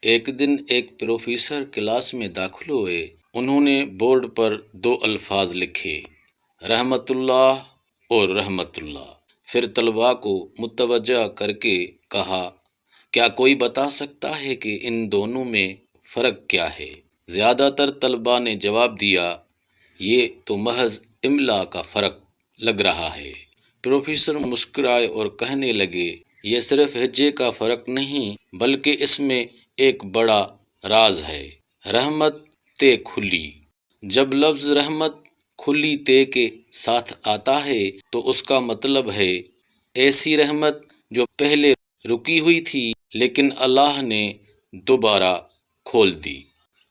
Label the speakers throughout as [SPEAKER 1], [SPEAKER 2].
[SPEAKER 1] ایک دن ایک professor Klaus میں داخل ہوئے۔ انہوں نے بورڈ پر 2 الفاظ لکھے، رحمت اللہ اور رحمت اللہ۔ پھر طلباء کو متوجہ کر کے کہا، کیا کوئی بتا سکتا ہے کہ ان دونوں میں فرق کیا ہے؟ زیادہ تر طلباء نے جواب دیا، یہ تو محض املا کا فرق لگ رہا ہے۔ پروفیسر مسکرائے اور کہنے لگے، یہ صرف ہجے کا فرق نہیں بلکہ اس میں ایک بڑا راز ہے، رحمت تے کھلی۔ جب لفظ رحمت کھلی تے کے ساتھ آتا ہے تو اس کا مطلب ہے ایسی رحمت جو پہلے رکی ہوئی تھی لیکن اللہ نے دوبارہ کھول دی،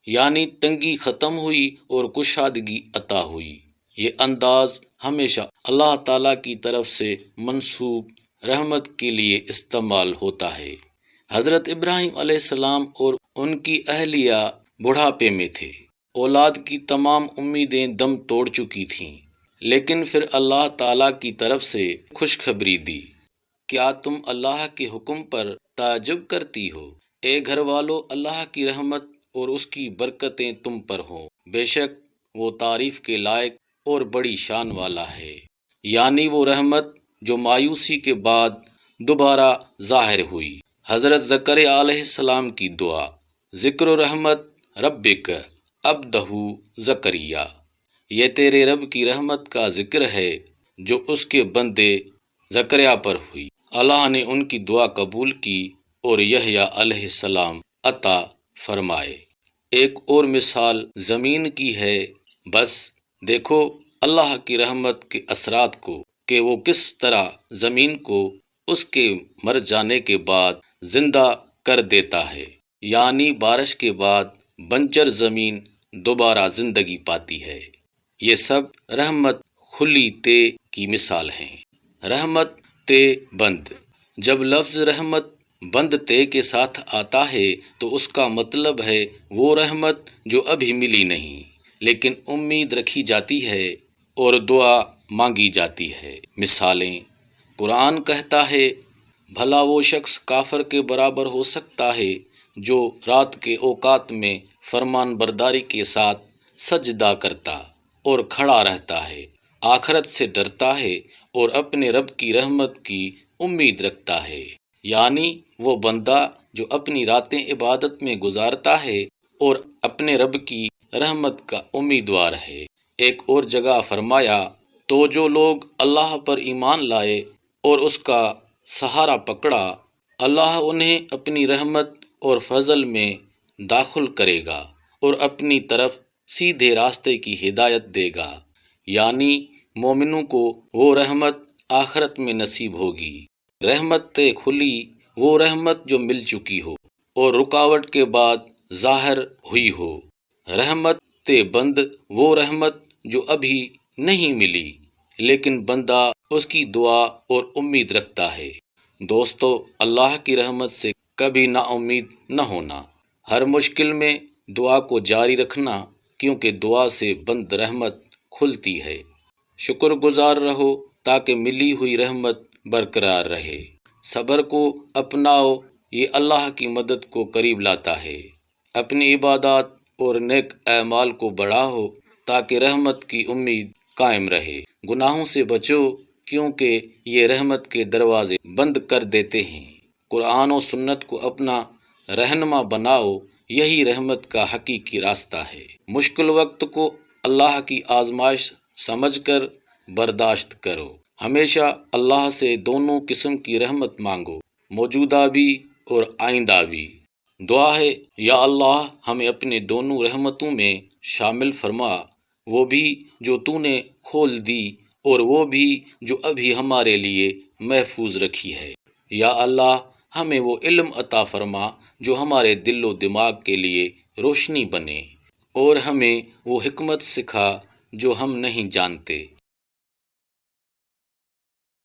[SPEAKER 1] یعنی تنگی ختم ہوئی اور کشادگی عطا ہوئی۔ یہ انداز ہمیشہ اللہ تعالیٰ کی طرف سے منسوب رحمت کے لیے استعمال ہوتا ہے۔ حضرت ابراہیم علیہ السلام اور ان کی اہلیہ بڑھاپے میں تھے، اولاد کی تمام امیدیں دم توڑ چکی تھیں، لیکن پھر اللہ تعالیٰ کی طرف سے خوشخبری دی، کیا تم اللہ کے حکم پر تعجب کرتی ہو؟ اے گھر والو، اللہ کی رحمت اور اس کی برکتیں تم پر ہوں، بے شک وہ تعریف کے لائق اور بڑی شان والا ہے۔ یعنی وہ رحمت جو مایوسی کے بعد دوبارہ ظاہر ہوئی۔ حضرت زکریا علیہ السلام کی دعا، ذکر و رحمت ربک عبدہ زکریا، یہ تیرے رب کی رحمت کا ذکر ہے جو اس کے بندے زکریا پر ہوئی۔ اللہ نے ان کی دعا قبول کی اور یحییٰ علیہ السلام عطا فرمائے۔ ایک اور مثال زمین کی ہے، بس دیکھو اللہ کی رحمت کے اثرات کو کہ وہ کس طرح زمین کو اس کے مر جانے کے بعد زندہ کر دیتا ہے، یعنی بارش کے بعد بنجر زمین دوبارہ زندگی پاتی ہے۔ یہ سب رحمت کھلی تے کی مثال ہیں۔ رحمت تے بند، جب لفظ رحمت بند تے کے ساتھ آتا ہے تو اس کا مطلب ہے وہ رحمت جو ابھی ملی نہیں لیکن امید رکھی جاتی ہے اور دعا مانگی جاتی ہے۔ مثالیں، قرآن کہتا ہے، بھلا وہ شخص کافر کے برابر ہو سکتا ہے جو رات کے اوقات میں فرمان برداری کے ساتھ سجدہ کرتا اور کھڑا رہتا ہے، آخرت سے ڈرتا ہے اور اپنے رب کی رحمت کی امید رکھتا ہے۔ یعنی وہ بندہ جو اپنی راتیں عبادت میں گزارتا ہے اور اپنے رب کی رحمت کا امیدوار ہے۔ ایک اور جگہ فرمایا، تو جو لوگ اللہ پر ایمان لائے اور اس کا سہارا پکڑا، اللہ انہیں اپنی رحمت اور فضل میں داخل کرے گا اور اپنی طرف سیدھے راستے کی ہدایت دے گا۔ یعنی مومنوں کو وہ رحمت آخرت میں نصیب ہوگی۔ رحمت تے کھلی، وہ رحمت جو مل چکی ہو اور رکاوٹ کے بعد ظاہر ہوئی ہو۔ رحمت تے بند، وہ رحمت جو ابھی نہیں ملی لیکن بندہ اس کی دعا اور امید رکھتا ہے۔ دوستو، اللہ کی رحمت سے کبھی نا امید نہ ہونا، ہر مشکل میں دعا کو جاری رکھنا، کیونکہ دعا سے بند رحمت کھلتی ہے۔ شکر گزار رہو تاکہ ملی ہوئی رحمت برقرار رہے۔ صبر کو اپناؤ، یہ اللہ کی مدد کو قریب لاتا ہے۔ اپنی عبادات اور نیک اعمال کو بڑھاؤ تاکہ رحمت کی امید قائم رہے۔ گناہوں سے بچو کیونکہ یہ رحمت کے دروازے بند کر دیتے ہیں۔ قرآن و سنت کو اپنا رہنما بناؤ، یہی رحمت کا حقیقی راستہ ہے۔ مشکل وقت کو اللہ کی آزمائش سمجھ کر برداشت کرو۔ ہمیشہ اللہ سے دونوں قسم کی رحمت مانگو، موجودہ بھی اور آئندہ بھی۔ دعا ہے، یا اللہ ہمیں اپنے دونوں رحمتوں میں شامل فرما، وہ بھی جو تو نے کھول دی اور وہ بھی جو ابھی ہمارے لیے محفوظ رکھی ہے۔ یا اللہ ہمیں وہ علم عطا فرما جو ہمارے دل و دماغ کے لیے روشنی بنے، اور ہمیں وہ حکمت سکھا جو ہم نہیں جانتے۔